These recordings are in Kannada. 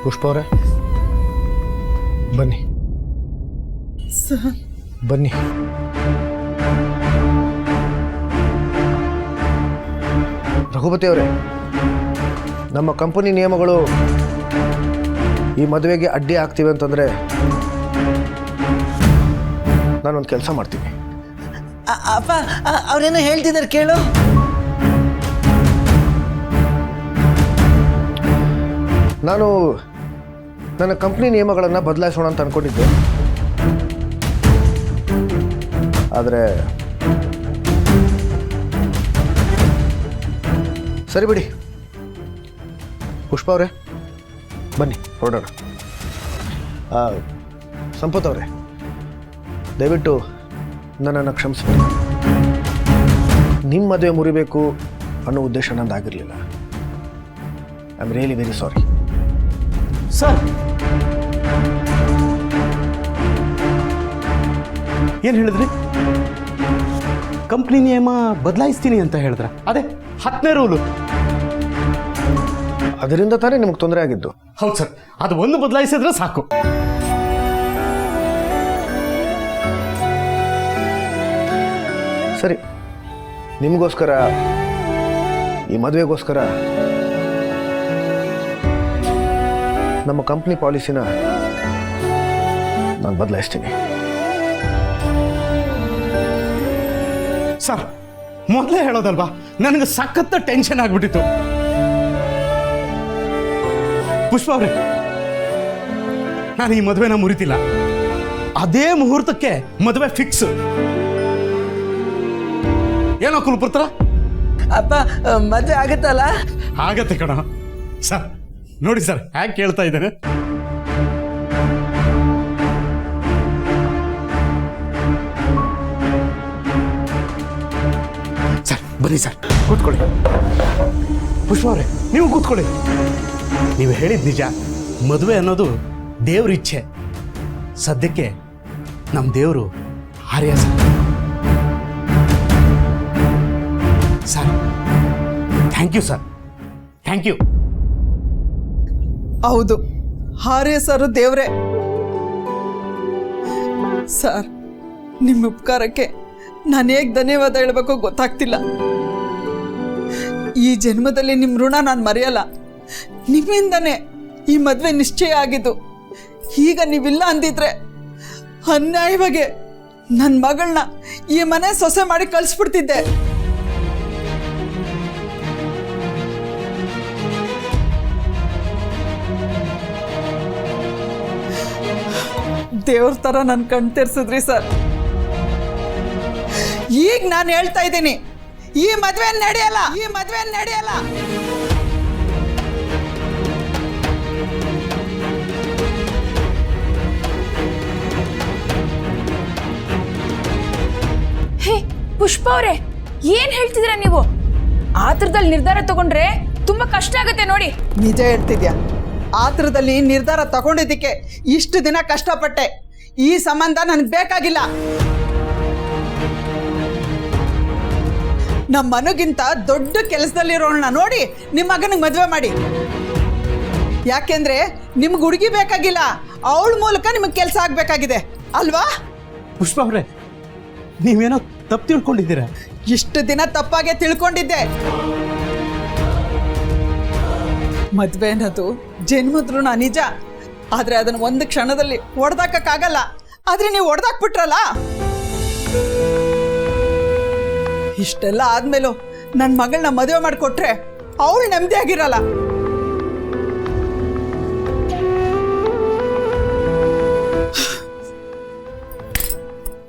ಪುಷ್ಪ ಅವರೇ ಬನ್ನಿ ಬನ್ನಿ. ರಘುಪತಿ ಅವರೇ, ನಮ್ಮ ಕಂಪನಿ ನಿಯಮಗಳು ಈ ಮದುವೆಗೆ ಅಡ್ಡಿ ಆಗ್ತಿವೆ ಅಂತಂದರೆ ನಾನೊಂದು ಕೆಲಸ ಮಾಡ್ತೀನಿ. ಅಪ್ಪ ಅವ್ರೇನೋ ಹೇಳ್ತಿದ್ದಾರೆ ಕೇಳು. ನಾನು ನನ್ನ ಕಂಪ್ನಿ ನಿಯಮಗಳನ್ನು ಬದಲಾಯಿಸೋಣ ಅಂತ ಅಂದ್ಕೊಂಡಿದ್ದೆ. ಆದರೆ ಸರಿ ಬಿಡಿ. ಪುಷ್ಪ ಅವರೇ ಬನ್ನಿ ಹೊರಡೋಣ. ಸಂಪತ್ ಅವರೇ ದಯವಿಟ್ಟು ನನ್ನನ್ನು ಕ್ಷಮಿಸ್ಬಿಡಿ. ನಿಮ್ಮ ಮದುವೆ ಮುರಿಬೇಕು ಅನ್ನೋ ಉದ್ದೇಶ ನಂದಾಗಿರಲಿಲ್ಲ. I am really very sorry. Sir ಏನು ಹೇಳಿದ್ರಿ? ಕಂಪ್ನಿ ನಿಯಮ ಬದಲಾಯಿಸ್ತೀನಿ ಅಂತ ಹೇಳಿದ್ರ? ಅದೇ 10ನೇ ರೂಲು. ಅದರಿಂದ ತಾನೇ ನಿಮಗೆ ತೊಂದರೆ ಆಗಿದ್ದು. ಹೌದು ಸರ್, ಅದು ಒಂದು ಬದಲಾಯಿಸಿದ್ರೆ ಸಾಕು. ಸರಿ, ನಿಮಗೋಸ್ಕರ ಈ ಮದುವೆಗೋಸ್ಕರ ನಮ್ಮ ಕಂಪ್ನಿ ಪಾಲಿಸಿನ ನಾನು ಬದಲಾಯಿಸ್ತೀನಿ. ಸರ್ ಮೊದಲೇ ಹೇಳೋದಲ್ವಾ, ನನಗೆ ಸಖತ್ ಟೆನ್ಷನ್ ಆಗ್ಬಿಟ್ಟಿತ್ತು. ಪುಷ್ಪ ಅವ್ರೆ, ನಾನು ಈ ಮದುವೆನ ಮುರಿತಿಲ್ಲ. ಅದೇ ಮುಹೂರ್ತಕ್ಕೆ ಮದುವೆ ಫಿಕ್ಸ್. ಏನೋ ಕುಲಪುತ್ರ? ಅಪ್ಪ ಮದುವೆ ಆಗುತ್ತಲ್ಲ? ಆಗತ್ತೆ ಕಣ. ಸರ್ ನೋಡಿ ಸರ್ ಹ್ಯಾಗೆ ಕೇಳ್ತಾ ಇದ್ದೇನೆ. ಸರ್ ಬನ್ನಿ ಸರ್, ಕೂತ್ಕೊಳ್ಳಿ. ಪುಷ್ಪ ಅವರೇ ನೀವು ಕೂತ್ಕೊಳ್ಳಿ. ನೀವು ಹೇಳಿದ ನಿಜ. ಮದುವೆ ಅನ್ನೋದು ದೇವ್ರ ಇಚ್ಛೆ. ಸದ್ಯಕ್ಕೆ ನಮ್ಮ ದೇವರು Arya sir. Sir thank you sir, thank you. ಹೌದು, ಹಾರೇ ಸರ್ ದೇವ್ರೆ. ಸರ್ ನಿಮ್ಮ ಉಪಕಾರಕ್ಕೆ ನಾನು ಹೇಗೆ ಧನ್ಯವಾದ ಹೇಳಬೇಕು ಗೊತ್ತಾಗ್ತಿಲ್ಲ. ಈ ಜನ್ಮದಲ್ಲಿ ನಿಮ್ಮ ಋಣ ನಾನು ಮರೆಯಲ್ಲ. ನಿಮ್ಮಿಂದನೇ ಈ ಮದುವೆ ನಿಶ್ಚಯ ಆಗಿದ್ದು. ಈಗ ನೀವಿಲ್ಲ ಅಂದಿದ್ರೆ ಅನ್ಯಾಯವಾಗಿ ನನ್ನ ಮಗಳನ್ನ ಈ ಮನೆ ಸೊಸೆ ಮಾಡಿ ಕಳಿಸ್ಬಿಡ್ತಿದ್ದೆ. ದೇವ್ರ ಥರ ನನ್ನ ಕಣ್ ತೆರ್ಸಿದ್ರಿ ಸರ್. ಈಗ ನಾನು ಹೇಳ್ತಾ ಇದ್ದೀನಿ, ಈ ಮದುವೆ ನಡೆಯಲ್ಲ, ಈ ಮದುವೆ ನಡೆಯಲ್ಲ. ಹೇ ಪುಷ್ಪ ಅವರೇ, ಏನ್ ಹೇಳ್ತಿದ್ದೀರಾ ನೀವು? ಆತರದಲ್ಲಿ ನಿರ್ಧಾರ ತಗೊಂಡ್ರೆ ತುಂಬಾ ಕಷ್ಟ ಆಗುತ್ತೆ ನೋಡಿ. ನಿಜ ಹೇಳ್ತಿದ್ಯಾ? ಆತರದಲ್ಲಿ ನಿರ್ಧಾರ ತಗೊಂಡಿದ್ದಕ್ಕೆ ಇಷ್ಟು ದಿನ ಕಷ್ಟಪಟ್ಟೆ. ಈ ಸಂಬಂಧ ನನಗೆ ಬೇಕಾಗಿಲ್ಲ. ನಮ್ಮ ಮನಗಿಂತ ದೊಡ್ಡ ಕೆಲಸದಲ್ಲಿರೋಣ ನೋಡಿ ನಿಮ್ಮ ಮಗನಿಗೆ ಮದುವೆ ಮಾಡಿ. ಯಾಕೆಂದ್ರೆ ನಿಮ್ಗೆ ಹುಡುಗಿ ಬೇಕಾಗಿಲ್ಲ, ಅವಳ ಮೂಲಕ ನಿಮಗೆ ಕೆಲಸ ಆಗ್ಬೇಕಾಗಿದೆ ಅಲ್ವಾ? ಪುಷ್ಪ ಅವರೇ ನೀವೇನೋ ತಪ್ಪು ತಿಳ್ಕೊಂಡಿದ್ದೀರಾ. ಇಷ್ಟು ದಿನ ತಪ್ಪಾಗೆ ತಿಳ್ಕೊಂಡಿದ್ದೆ. ಮದುವೆ ಅನ್ನೋದು ಜನ್ಮದ ಋಣ ನಿಜ. ಆದ್ರೆ ಅದನ್ನ ಒಂದು ಕ್ಷಣದಲ್ಲಿ ಹೊಡೆದಾಕಕ್ಕಾಗಲ್ಲ. ಆದ್ರೆ ನೀವು ಹೊಡೆದಾಕ್ಬಿಟ್ರಲ್ಲ. ಇಷ್ಟೆಲ್ಲ ಆದ್ಮೇಲೂ ನನ್ನ ಮಗಳನ್ನ ಮದುವೆ ಮಾಡಿಕೊಟ್ರೆ ಅವಳು ನೆಮ್ಮದಿ ಆಗಿರಲ್ಲ.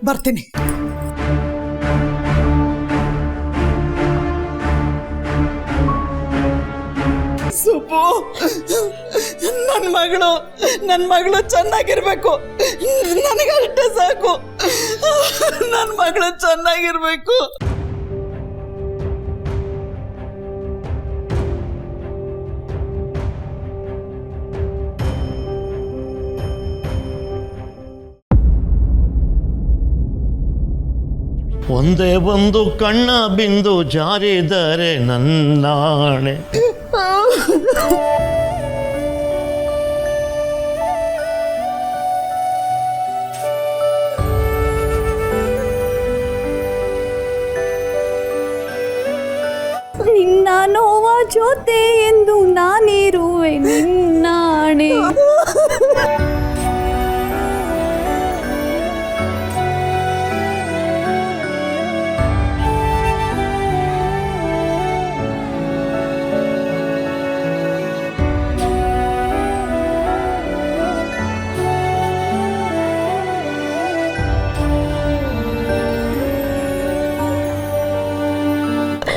ಬರ್ತೀನಿ. ಸುಬ್ಬು, ನನ್ನ ಮಗಳು ಚೆನ್ನಾಗಿರ್ಬೇಕು. ನನಗಷ್ಟೇ ಸಾಕು. ನನ್ನ ಮಗಳು ಚೆನ್ನಾಗಿರ್ಬೇಕು. ಒಂದೇ ಒಂದು ಕಣ್ಣ ಬಿಂದು ಜಾರಿದರೆ ನನ್ನಾಣೆ. ಜೊತೆ ಎಂದು ನಾನಿರುವೆ ನಿನ್ನಾಣೆ.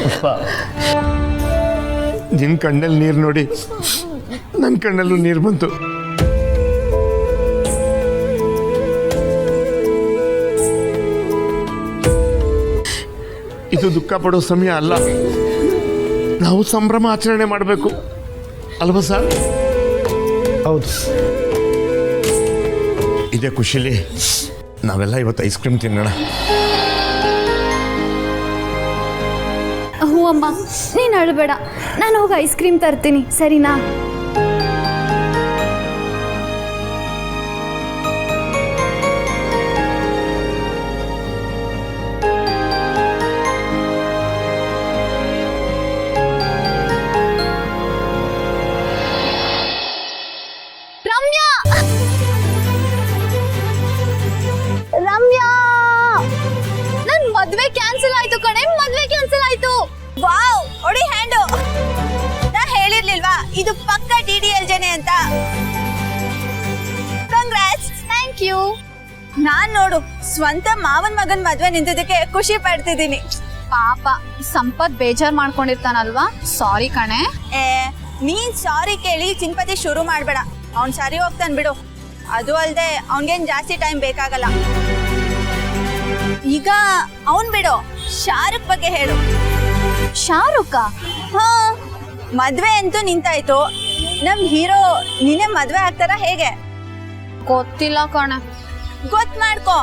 ಪುಷ್ಪ, ನಿನ್ನ ಕಣ್ಣಲ್ಲಿ ನೀರು ನೋಡಿ ನನ್ನ ಕಣ್ಣಲ್ಲೂ ನೀರು ಬಂತು. ಇದು ದುಃಖ ಪಡೋ ಸಮಯ ಅಲ್ಲ, ನಾವು ಸಂಭ್ರಮ ಆಚರಣೆ ಮಾಡಬೇಕು ಅಲ್ವಾ ಸರ್? ಹೌದು. ಇದೇ ಖುಷಿಲಿ ನಾವೆಲ್ಲ ಇವತ್ತು ಐಸ್ ಕ್ರೀಮ್ ತಿನ್ನೋಣ. ಹ್ಞೂ ಅಮ್ಮ, ನೀನು ಅಳಬೇಡ, ನಾನು ಹೋಗಿ ಐಸ್ ಕ್ರೀಮ್ ತರ್ತೀನಿ, ಸರಿನಾ? ರಮ್ಯಾ, ರಮ್ಯಾ, ನನ್ ಮದ್ವೆ ಕ್ಯಾನ್ಸಲ್ ಆಯ್ತು ಕಣೆ, ಮದ್ವೆ ಕ್ಯಾನ್ಸಲ್ ಆಯ್ತು. ವಾವ್, ಒಡಿ ಹ್ಯಾಂಡು. ನಾ ಹೇಳಿರ್ಲಿಲ್ವಾ ಇದು ಪಕ್ಕ DDL ಜನೆ ಅಂತ. ಕಂಗ್ರಾಟ್ಸ್. Thank you. ನಾನ್ ನೋಡು ಸ್ವಂತ ಮಾವನ್ ಮಗನ್ ಮದ್ವೆ ನಿಂತಿದ್ದಕ್ಕೆ ಖುಷಿ ಪಡ್ತಿದ್ದೀನಿ. ಪಾಪ ಸಂಪತ್ ಬೇಜಾರ್ ಮಾಡ್ಕೊಂಡಿರ್ತಾನಲ್ವಾ, ಸಾರಿ ಕಣೆ. ನೀನ್ ಸಾರಿ ಕೇಳಿ ಚಿಂಪತಿ ಶುರು ಮಾಡ್ಬೇಡ, ಅವ್ನ್ ಸರಿ ಹೋಗ್ತಾನ್ ಬಿಡು. ಅದು ಅಲ್ದೆ ಅವ್ನ್ಗೇನ್ ಜಾಸ್ತಿ ಟೈಮ್ ಬೇಕಾಗಲ್ಲ. ಈಗ ಅವನ್ ಬಿಡು, ಶಾರುಖ್ ಬಗ್ಗೆ ಹೇಳು. ಶಾರುಖ? ಹಾ, ಮದ್ವೆ ಅಂತೂ ನಿಂತಾಯ್ತು. ನಮ್ ಹೀರೋ ನಿನ್ನೆ ಮದ್ವೆ ಆಗ್ತಾರ ಹೇಗೆ? ಗೊತ್ತಿಲ್ಲ ಕಣೆ. ಗೊತ್ ಮಾಡ್ಕೋ,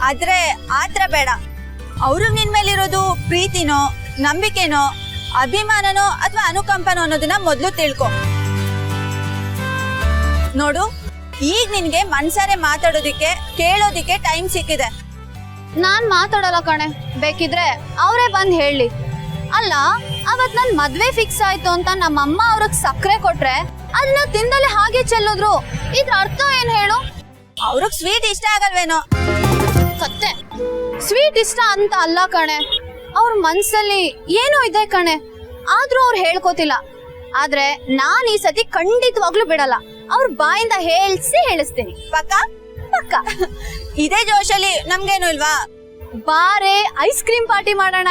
ಆದ್ರೆ ಆತ್ರ ಬೇಡ. ಅವ್ರು ನಿನ್ ಮೇಲಿರೋದು ಪ್ರೀತಿನೋ, ನಂಬಿಕೆನೋ, ಅಭಿಮಾನನೋ ಅಥವಾ ಅನುಕಂಪನೋ ಅನ್ನೋದನ್ನ ಮೊದ್ಲು ತಿಳ್ಕೊ. ನೋಡು, ಈಗ ನಿನ್ಗೆ ಮನ್ಸಾರೆ ಮಾತಾಡೋದಿಕ್ಕೆ ಕೇಳೋದಿಕ್ಕೆ ಟೈಮ್ ಸಿಕ್ಕಿದೆ. ನಾನ್ ಮಾತಾಡಲ್ಲ ಕಣೆ, ಬೇಕಿದ್ರೆ ಅವರೇ ಬಂದ್ ಹೇಳಿ. ಅಲ್ಲ, ಅವತ್ ನನ್ ಮದ್ವೆ ಫಿಕ್ಸ್ ಆಯ್ತು ಅಂತ ನಮ್ಮಮ್ಮ ಅವ್ರಿಗೆ ಸಕ್ಕರೆ ಕೊಟ್ರೆ ಅದನ್ನ ತಿಂದಲೆ ಹಾಗೆ ಚೆಲ್ಲೋದ್ರು. ಇದ್ರ ಅರ್ಥ ಏನ್ ಹೇಳು? ಅವ್ರಿಗೆ ಸ್ವೀಟ್ ಇಷ್ಟ ಆಗಲ್ವೇನೋ? ಕತ್ತೆ, ಸ್ವೀಟ್ ಇಷ್ಟ ಅಂತ ಅಲ್ಲ ಕಣೆ, ಅವ್ರ ಮನ್ಸಲ್ಲಿ ಏನೋ ಇದೆ ಕಣೆ, ಆದ್ರೂ ಅವ್ರು ಹೇಳ್ಕೋತಿಲ್ಲ. ಆದ್ರೆ ನಾನ್ ಈ ಸತಿ ಖಂಡಿತವಾಗ್ಲೂ ಬಿಡಲ್ಲ, ಅವ್ರ ಬಾಯಿಂದ ಹೇಳಿಸ್ತೀನಿ. ಪಕ್ಕ ಪಕ್ಕ. ಇದೇ ಜೋಶಲ್ಲಿ ನಮ್ಗೇನು ಇಲ್ವಾ? ಬಾರೆ ಐಸ್ ಕ್ರೀಮ್ ಪಾರ್ಟಿ ಮಾಡೋಣ.